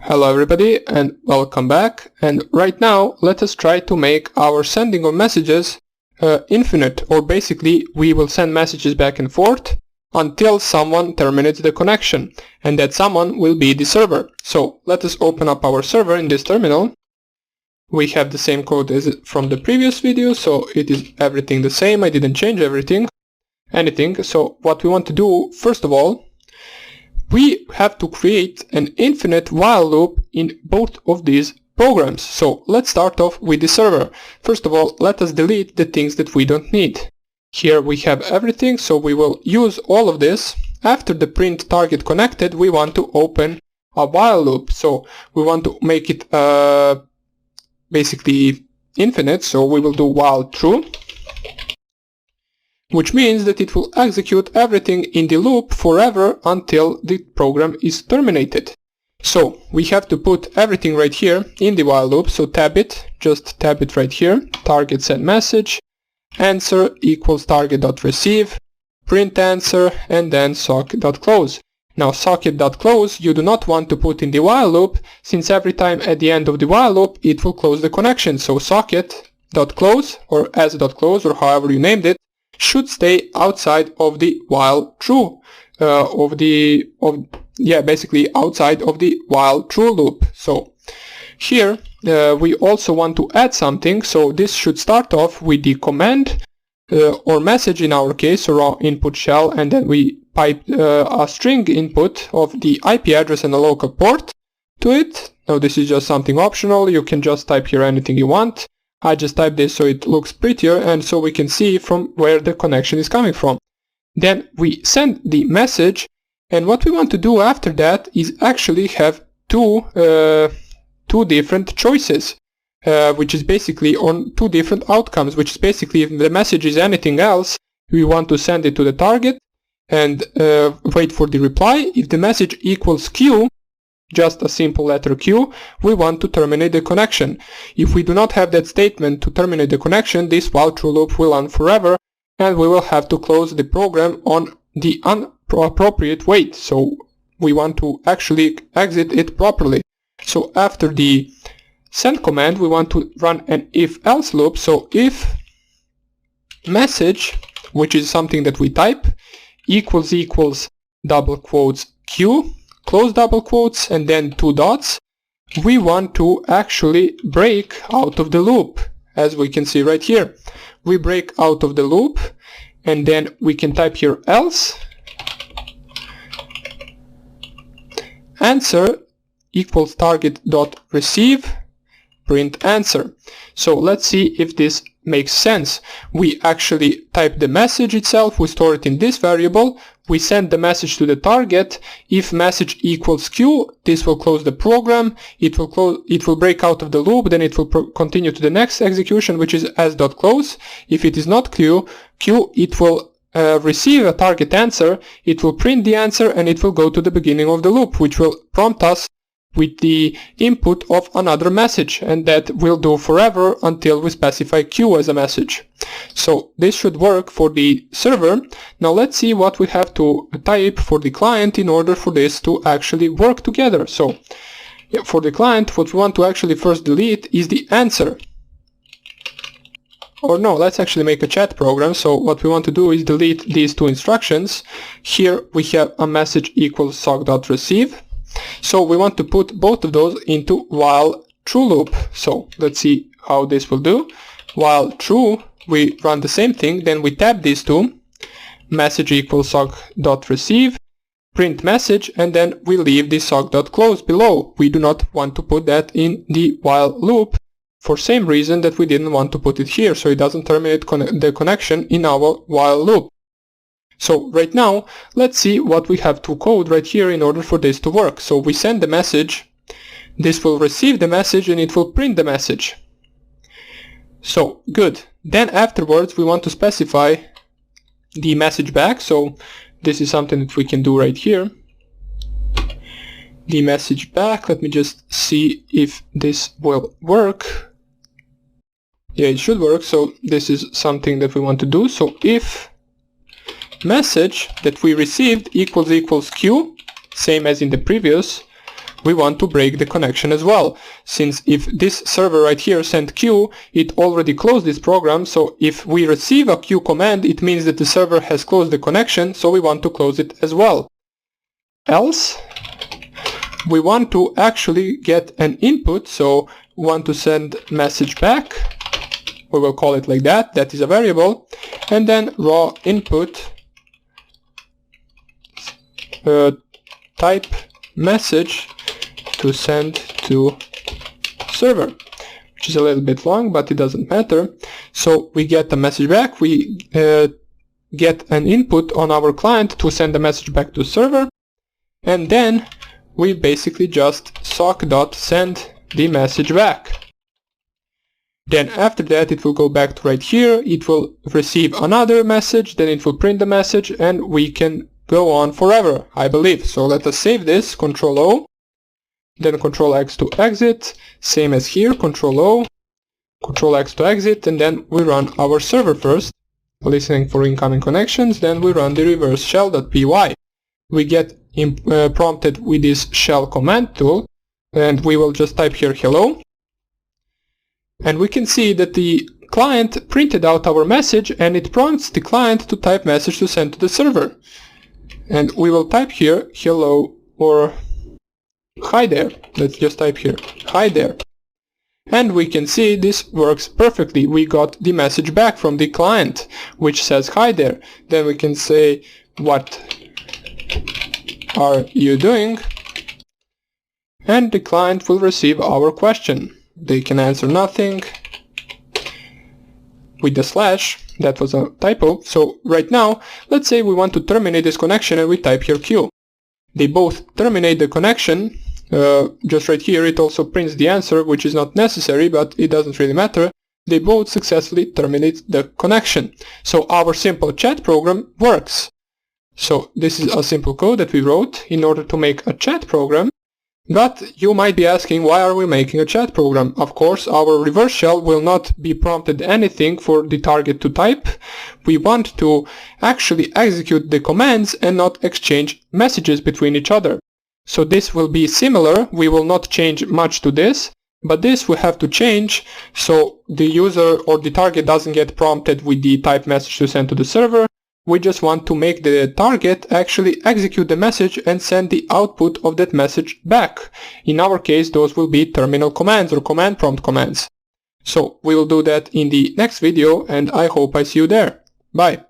Hello everybody and welcome back, and right now let us try to make our sending of messages infinite, or basically we will send messages back and forth until someone terminates the connection, and that someone will be the server. So let us open up our server in this terminal. We have the same code as from the previous video, so it is everything the same. I didn't change anything. So what we want to do, first of all, we have to create an infinite while loop in both of these programs. So let's start off with the server. First of all, let us delete the things that we don't need. Here we have everything, so we will use all of this. After the print target connected, we want to open a while loop. So we want to make it basically infinite, so we will do while true, which means that it will execute everything in the loop forever until the program is terminated. So we have to put everything right here in the while loop, so just tab it right here, target send message, answer equals target.receive, print answer, and then socket.close. Now socket.close you do not want to put in the while loop, since every time at the end of the while loop it will close the connection. So socket.close or as.close or however you named it should stay outside of the while true, basically outside of the while true loop. So here we also want to add something, so this should start off with the command or message in our case, or our input shell, and then we pipe a string input of the IP address and a local port to it. Now this is just something optional, you can just type here anything you want. I just type this so it looks prettier and so we can see from where the connection is coming from. Then we send the message, and what we want to do after that is actually have two different choices, which is basically on two different outcomes, which is basically if the message is anything else, we want to send it to the target and wait for the reply. If the message equals Q, just a simple letter Q, we want to terminate the connection. If we do not have that statement to terminate the connection, this while true loop will run forever and we will have to close the program on the inappropriate wait. So we want to actually exit it properly. So after the send command we want to run an if else loop. So if message, which is something that we type, equals double quotes Q, close double quotes, and then two dots, we want to actually break out of the loop. As we can see right here, we break out of the loop, and then we can type here else answer equals target.receive, print answer. So let's see if this makes sense. We actually type the message itself, we store it in this variable, we send the message to the target. If message equals Q, this will close the program, it will break out of the loop, then it will continue to the next execution, which is as.close. If it is not Q, it will receive a target answer, it will print the answer, and it will go to the beginning of the loop, which will prompt us with the input of another message, and that will do forever until we specify Q as a message. So this should work for the server. Now let's see what we have to type for the client in order for this to actually work together. So for the client, what we want to actually first delete is the answer. Or no, let's actually make a chat program. So what we want to do is delete these two instructions. Here we have a message equals sock.receive. So we want to put both of those into while true loop. So let's see how this will do. While true, we run the same thing, then we tab these two, message equals sock.receive, print message, and then we leave the sock.close below. We do not want to put that in the while loop for same reason that we didn't want to put it here, so it doesn't terminate the connection in our while loop. So right now, let's see what we have to code right here in order for this to work. So we send the message, this will receive the message, and it will print the message. So good. Then afterwards we want to specify the message back. So this is something that we can do right here. The message back, let me just see if this will work. Yeah, it should work. So this is something that we want to do. So if message that we received equals Q, same as in the previous, we want to break the connection as well. Since if this server right here sent Q, it already closed this program, so if we receive a Q command, it means that the server has closed the connection, so we want to close it as well. Else, we want to actually get an input, so we want to send message back. We will call it like that, that is a variable, and then raw input type message to send to server, which is a little bit long, but it doesn't matter. So we get the message back, we get an input on our client to send the message back to server, and then we basically just sock.send the message back. Then after that it will go back to right here, it will receive another message, then it will print the message, and we can go on forever, I believe. So let us save this, Ctrl O, then Ctrl X to exit, same as here, Ctrl O, Ctrl X to exit, and then we run our server first, listening for incoming connections, then we run the reverse shell.py. We get prompted with this shell command tool, and we will just type here hello. And we can see that the client printed out our message, and it prompts the client to type message to send to the server. And we will type here hello or hi there. Let's just type here hi there. And we can see this works perfectly. We got the message back from the client which says hi there. Then we can say what are you doing? And the client will receive our question. They can answer nothing with the slash. That was a typo. So right now, let's say we want to terminate this connection and we type here Q. They both terminate the connection. Just right here it also prints the answer, which is not necessary, but it doesn't really matter. They both successfully terminate the connection. So our simple chat program works. So this is a simple code that we wrote in order to make a chat program. But you might be asking, why are we making a chat program? Of course, our reverse shell will not be prompted anything for the target to type. We want to actually execute the commands and not exchange messages between each other. So this will be similar. We will not change much to this, but this we have to change so the user or the target doesn't get prompted with the type message to send to the server. We just want to make the target actually execute the message and send the output of that message back. In our case, those will be terminal commands or command prompt commands. So we will do that in the next video, and I hope I see you there. Bye.